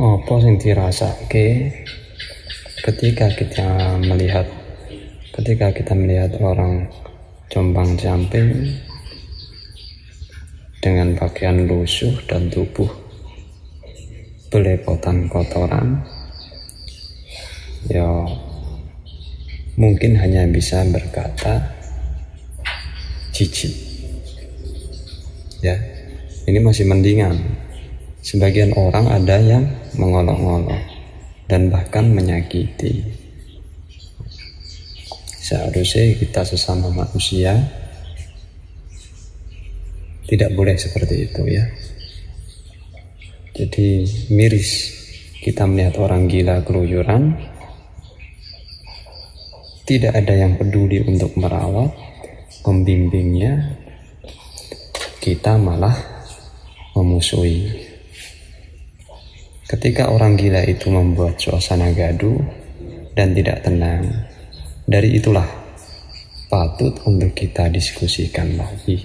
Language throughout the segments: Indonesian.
Apa sing dirasake ketika kita melihat orang compang-camping dengan pakaian lusuh dan tubuh belepotan kotoran? Ya mungkin hanya bisa berkata jijik. Ya, ini masih mendingan. Sebagian orang ada yang mengolok-olok dan bahkan menyakiti. Seharusnya kita sesama manusia tidak boleh seperti itu, ya. Jadi miris kita melihat orang gila keluyuran, tidak ada yang peduli untuk merawat, membimbingnya, kita malah memusuhi. Ketika orang gila itu membuat suasana gaduh dan tidak tenang, dari itulah patut untuk kita diskusikan lagi.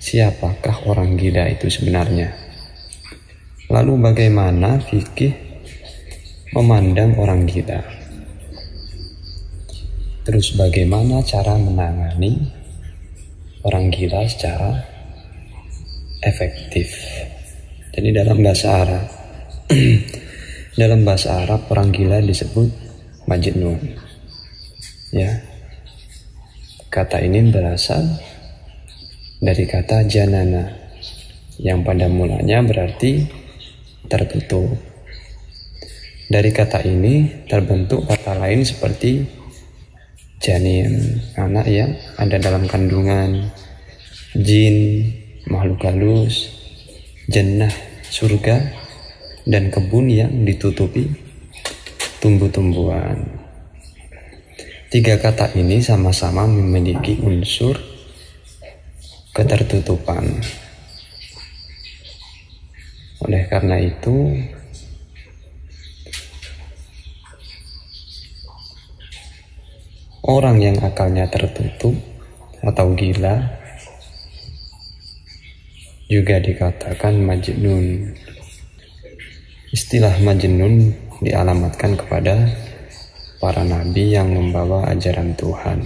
Siapakah orang gila itu sebenarnya? Lalu bagaimana fikih memandang orang gila? Terus bagaimana cara menangani orang gila secara efektif? Jadi dalam bahasa Arab orang gila disebut majnun. Ya. Kata ini berasal dari kata janana yang pada mulanya berarti tertutup. Dari kata ini terbentuk kata lain seperti janin, anak yang ada dalam kandungan, jin, makhluk halus, jannah, surga, dan kebun yang ditutupi tumbuh-tumbuhan. Tiga kata ini sama-sama memiliki unsur ketertutupan. Oleh karena itu, orang yang akalnya tertutup atau gila juga dikatakan majnun. Istilah majnun dialamatkan kepada para nabi yang membawa ajaran Tuhan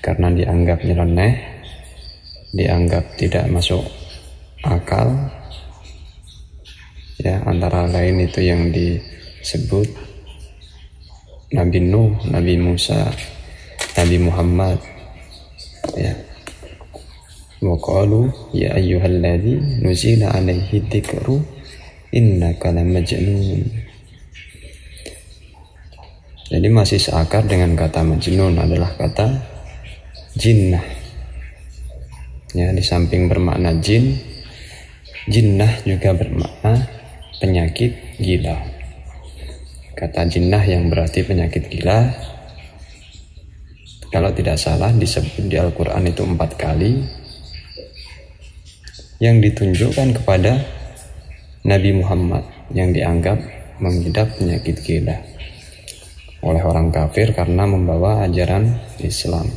karena dianggap nyeleneh, dianggap tidak masuk akal. Ya, antara lain itu yang disebut Nabi Nuh, Nabi Musa, Nabi Muhammad. Ya. Wa qalu ya ayyuhalladzi nuzila alaihi dzikru innaka lamajnun. Jadi masih seakar dengan kata majnun adalah kata jinnah. Ya, di samping bermakna jin, jinnah juga bermakna penyakit gila. Kata jinnah yang berarti penyakit gila, kalau tidak salah disebut di Al-Quran itu 4 kali, yang ditunjukkan kepada Nabi Muhammad yang dianggap mengidap penyakit gila oleh orang kafir karena membawa ajaran Islam.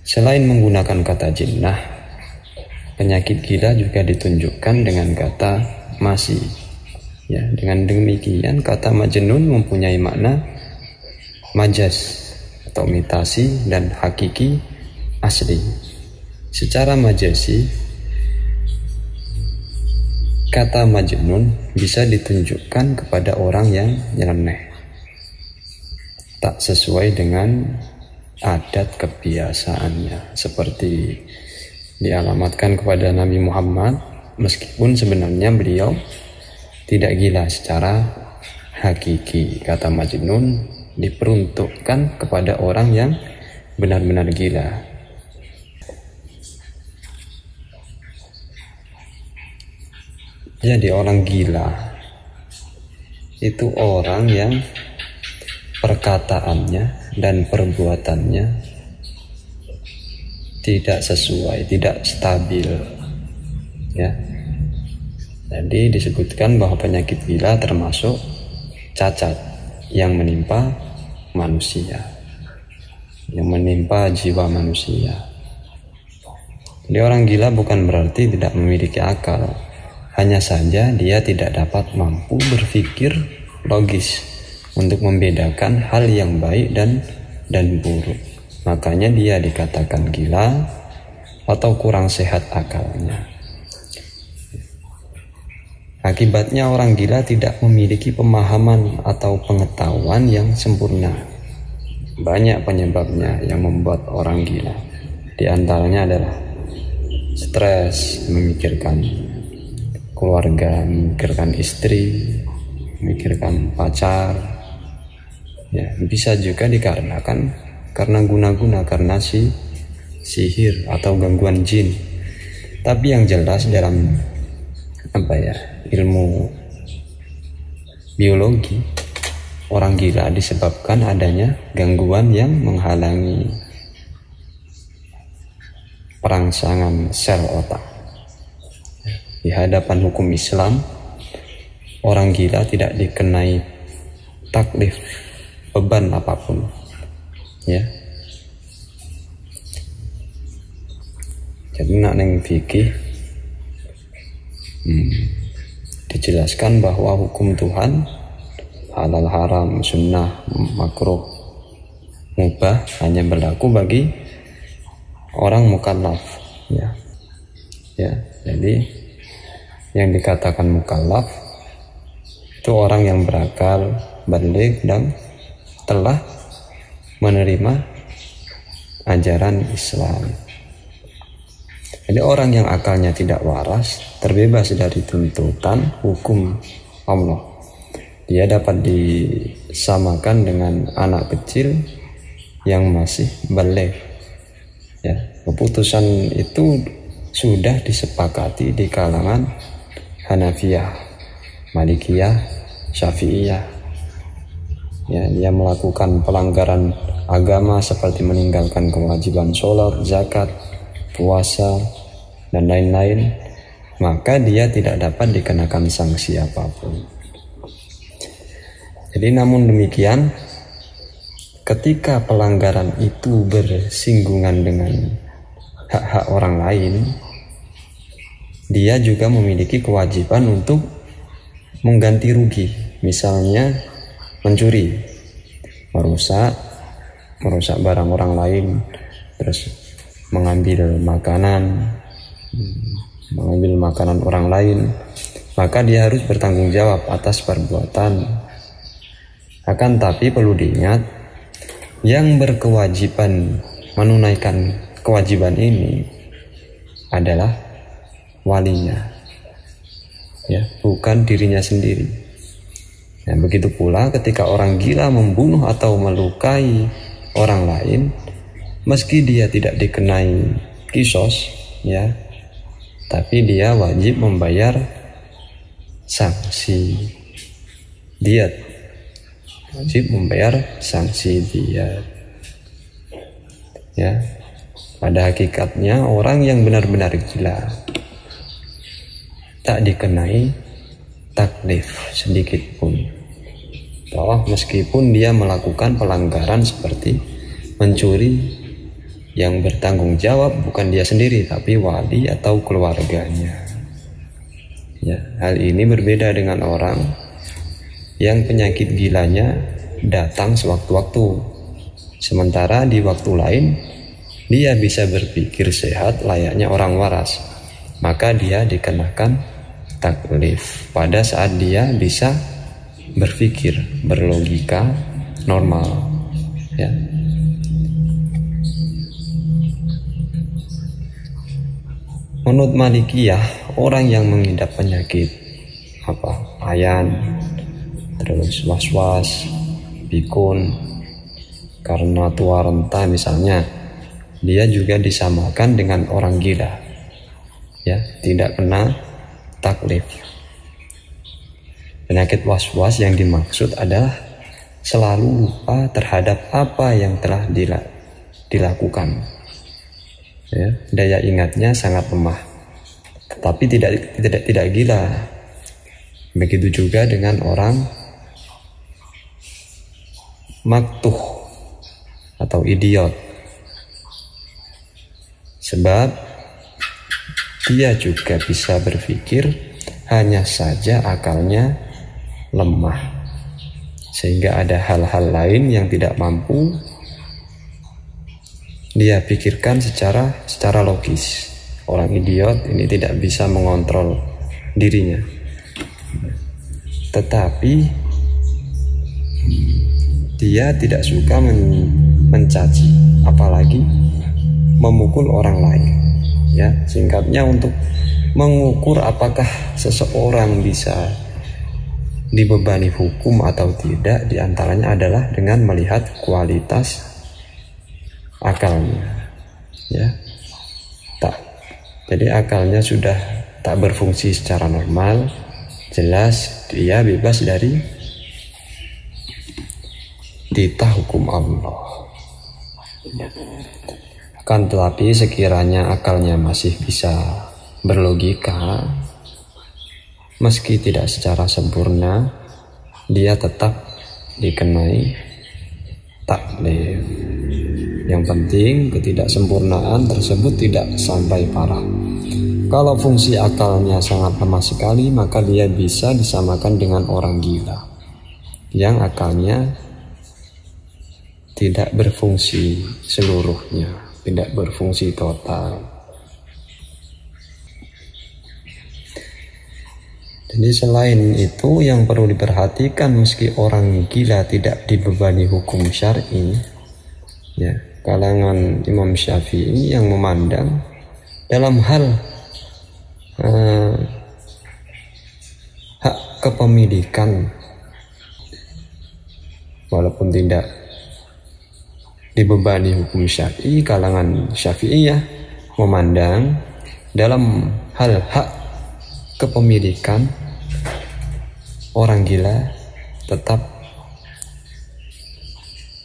Selain menggunakan kata jinnah, penyakit gila juga ditunjukkan dengan kata masi. Ya, dengan demikian kata majnun mempunyai makna majas atau imitasi dan hakiki asli. Secara majasi, kata majnun bisa ditunjukkan kepada orang yang nyeleneh, tak sesuai dengan adat kebiasaannya, seperti dialamatkan kepada Nabi Muhammad, meskipun sebenarnya beliau tidak gila secara hakiki. Kata majnun diperuntukkan kepada orang yang benar-benar gila. Jadi orang gila itu orang yang perkataannya dan perbuatannya tidak sesuai, tidak stabil. Ya. Jadi disebutkan bahwa penyakit gila termasuk cacat yang menimpa manusia, yang menimpa jiwa manusia. Jadi orang gila bukan berarti tidak memiliki akal, Hanya saja dia tidak dapat mampu berpikir logis untuk membedakan hal yang baik dan buruk. Makanya dia dikatakan gila atau kurang sehat akalnya. Akibatnya orang gila tidak memiliki pemahaman atau pengetahuan yang sempurna. Banyak penyebabnya yang membuat orang gila. Di antaranya adalah stres, memikirkan keluarga, memikirkan istri, memikirkan pacar. Ya, bisa juga dikarenakan karena guna-guna, karena sihir atau gangguan jin. Tapi yang jelas dalam ilmu biologi, orang gila disebabkan adanya gangguan yang menghalangi perangsangan sel otak. Di hadapan hukum Islam, orang gila tidak dikenai taklif, beban apapun, ya. Jadi nak neng fikih dijelaskan bahwa hukum Tuhan halal, haram, sunnah, makruh, mubah hanya berlaku bagi orang mukallaf, ya. Jadi yang dikatakan mukallaf itu orang yang berakal, baligh dan telah menerima ajaran Islam. Jadi orang yang akalnya tidak waras, terbebas dari tuntutan hukum Allah, dia dapat disamakan dengan anak kecil yang masih baligh. Ya, keputusan itu sudah disepakati di kalangan Hanafiyah, Malikiyah, Syafi'iyah. Ya, dia melakukan pelanggaran agama seperti meninggalkan kewajiban sholat, zakat, puasa, dan lain-lain, maka dia tidak dapat dikenakan sanksi apapun. Jadi namun demikian, ketika pelanggaran itu bersinggungan dengan hak-hak orang lain, dia juga memiliki kewajiban untuk mengganti rugi. Misalnya mencuri, merusak barang orang lain, terus mengambil makanan orang lain, maka dia harus bertanggung jawab atas perbuatan. Akan tapi perlu diingat, yang berkewajiban menunaikan kewajiban ini adalah walinya, ya, bukan dirinya sendiri. Nah, begitu pula ketika orang gila membunuh atau melukai orang lain, meski dia tidak dikenai kisos, ya, tapi dia wajib membayar sanksi diat. Ya, pada hakikatnya orang yang benar-benar gila tak dikenai taklif sedikit pun, bahwa meskipun dia melakukan pelanggaran seperti mencuri, yang bertanggung jawab bukan dia sendiri tapi wali atau keluarganya. Ya, hal ini berbeda dengan orang yang penyakit gilanya datang sewaktu-waktu, sementara di waktu lain dia bisa berpikir sehat layaknya orang waras, maka dia dikenakan taklif pada saat dia bisa berpikir, berlogika normal, ya. Menurut Malikiyah, orang yang mengidap penyakit ayan, terus was-was, pikun, karena tua renta misalnya, dia juga disamakan dengan orang gila, ya, tidak kena taklif. Penyakit was-was yang dimaksud adalah selalu lupa terhadap apa yang telah dilakukan. Ya, daya ingatnya sangat lemah, tetapi tidak gila. Begitu juga dengan orang maktuh atau idiot, sebab dia juga bisa berpikir hanya saja akalnya lemah, sehingga ada hal-hal lain yang tidak mampu dia pikirkan secara logis. Orang idiot ini tidak bisa mengontrol dirinya, tetapi dia tidak suka mencaci, apalagi memukul orang lain. Ya, singkatnya, untuk mengukur apakah seseorang bisa dibebani hukum atau tidak, diantaranya adalah dengan melihat kualitas akalnya. Ya, jadi akalnya sudah tak berfungsi secara normal, jelas dia bebas dari titah hukum Allah. Akan tetapi sekiranya akalnya masih bisa berlogika, meski tidak secara sempurna, dia tetap dikenai taklif. Yang penting ketidaksempurnaan tersebut tidak sampai parah. Kalau fungsi akalnya sangat lemah sekali, maka dia bisa disamakan dengan orang gila yang akalnya tidak berfungsi seluruhnya, tidak berfungsi total. Jadi selain itu, yang perlu diperhatikan, meski orang gila tidak dibebani hukum syar'i, ya, kalangan Imam Syafi'i yang memandang dalam hal hak kepemilikan, walaupun tidak dibebani hukum syar'i, kalangan Syafi'iyah memandang dalam hal hak kepemilikan, orang gila tetap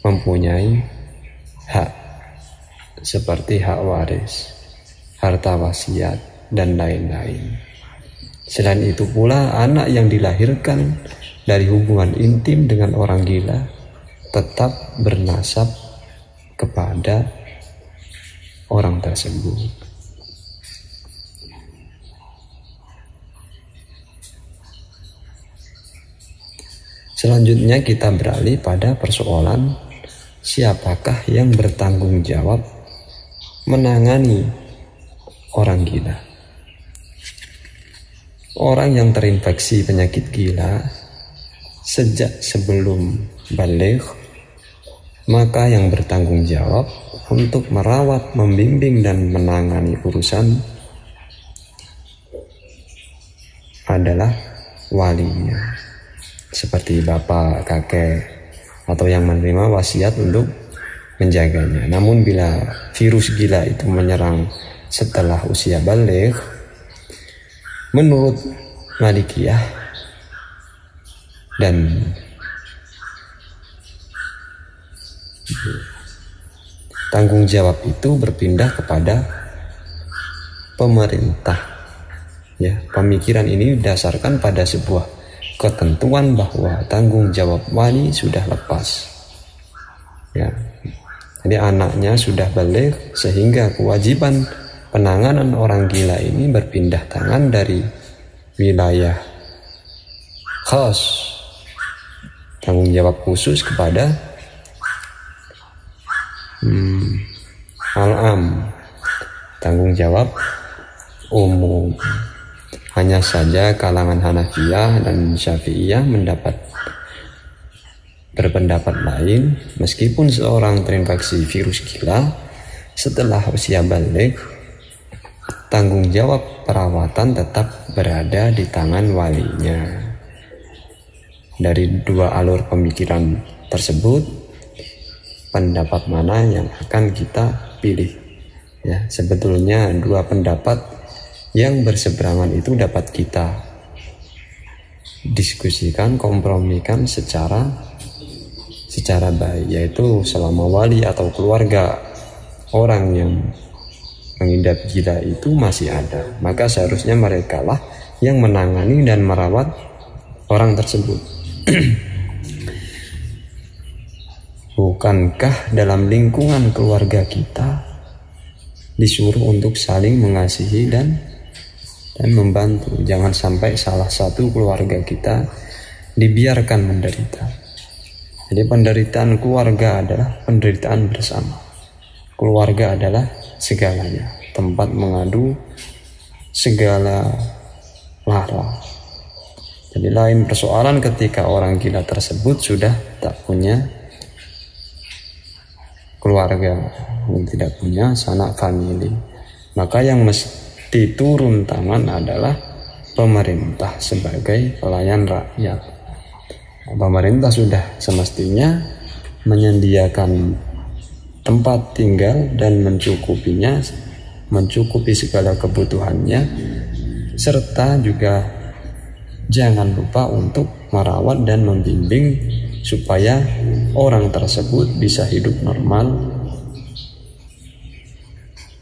mempunyai hak seperti hak waris, harta wasiat, dan lain-lain. Selain itu pula, anak yang dilahirkan dari hubungan intim dengan orang gila tetap bernasab kepada orang tersebut. Selanjutnya kita beralih pada persoalan siapakah yang bertanggung jawab menangani orang gila. Orang yang terinfeksi penyakit gila sejak sebelum baligh, maka yang bertanggung jawab untuk merawat, membimbing, dan menangani urusan adalah walinya, seperti bapak, kakek, atau yang menerima wasiat untuk menjaganya. Namun bila virus gila itu menyerang setelah usia baligh, menurut Malikiyah dan tanggung jawab itu berpindah kepada pemerintah. Ya, pemikiran ini didasarkan pada sebuah ketentuan bahwa tanggung jawab wali sudah lepas. Ya, jadi anaknya sudah baligh, sehingga kewajiban penanganan orang gila ini berpindah tangan dari wilayah khas, tanggung jawab khusus, kepada al-am, tanggung jawab umum. Hanya saja kalangan Hanafiyah dan Syafi'iyah berpendapat lain. Meskipun seorang terinfeksi virus gila setelah usia baligh, tanggung jawab perawatan tetap berada di tangan walinya. Dari dua alur pemikiran tersebut, pendapat mana yang akan kita pilih? Ya, sebetulnya dua pendapat yang berseberangan itu dapat kita diskusikan, kompromikan secara baik, yaitu selama wali atau keluarga orang yang mengidap gila itu masih ada, maka seharusnya mereka lah yang menangani dan merawat orang tersebut. Bukankah dalam lingkungan keluarga kita disuruh untuk saling mengasihi dan dan membantu. Jangan sampai salah satu keluarga kita dibiarkan menderita. Jadi penderitaan keluarga adalah penderitaan bersama. Keluarga adalah segalanya, tempat mengadu segala lara. Jadi lain persoalan ketika orang gila tersebut sudah tak punya keluarga, tidak punya sanak famili. Maka yang mesti turun tangan adalah pemerintah sebagai pelayan rakyat. Pemerintah sudah semestinya menyediakan tempat tinggal dan mencukupinya, mencukupi segala kebutuhannya, serta juga jangan lupa untuk merawat dan membimbing supaya orang tersebut bisa hidup normal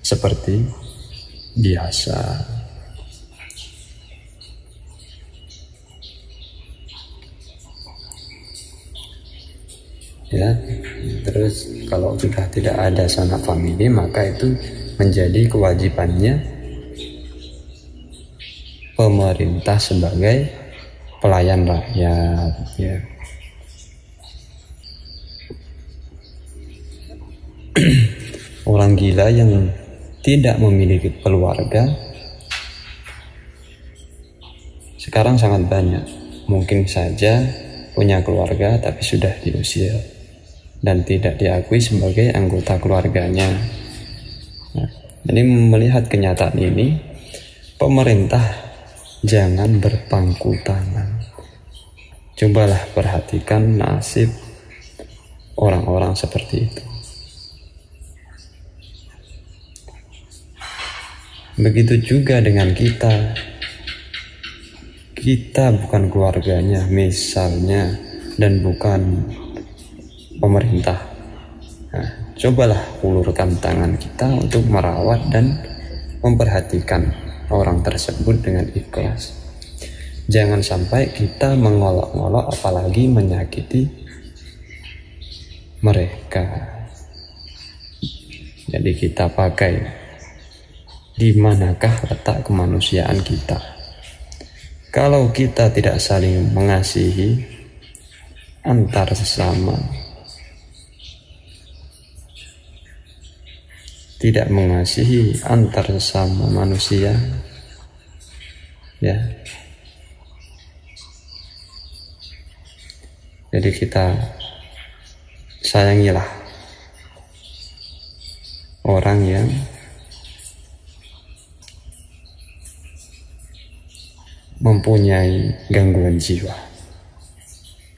seperti biasa. Ya, terus kalau sudah tidak ada sanak famili, maka itu menjadi kewajibannya pemerintah sebagai pelayan rakyat, ya. Orang gila yang tidak memiliki keluarga sekarang sangat banyak. Mungkin saja punya keluarga tapi sudah diusir dan tidak diakui sebagai anggota keluarganya. Nah, jadi melihat kenyataan ini, pemerintah jangan berpangku tangan. Cobalah perhatikan nasib orang-orang seperti itu. Begitu juga dengan kita. Kita bukan keluarganya misalnya, dan bukan pemerintah. Nah, cobalah ulurkan tangan kita untuk merawat dan memperhatikan orang tersebut dengan ikhlas. Jangan sampai kita mengolok-olok apalagi menyakiti mereka. Jadi kita pakai di manakah letak kemanusiaan kita. Kalau kita tidak saling mengasihi antar sesama, tidak mengasihi antar sesama manusia, ya. Jadi kita sayangilah orang yang mempunyai gangguan jiwa.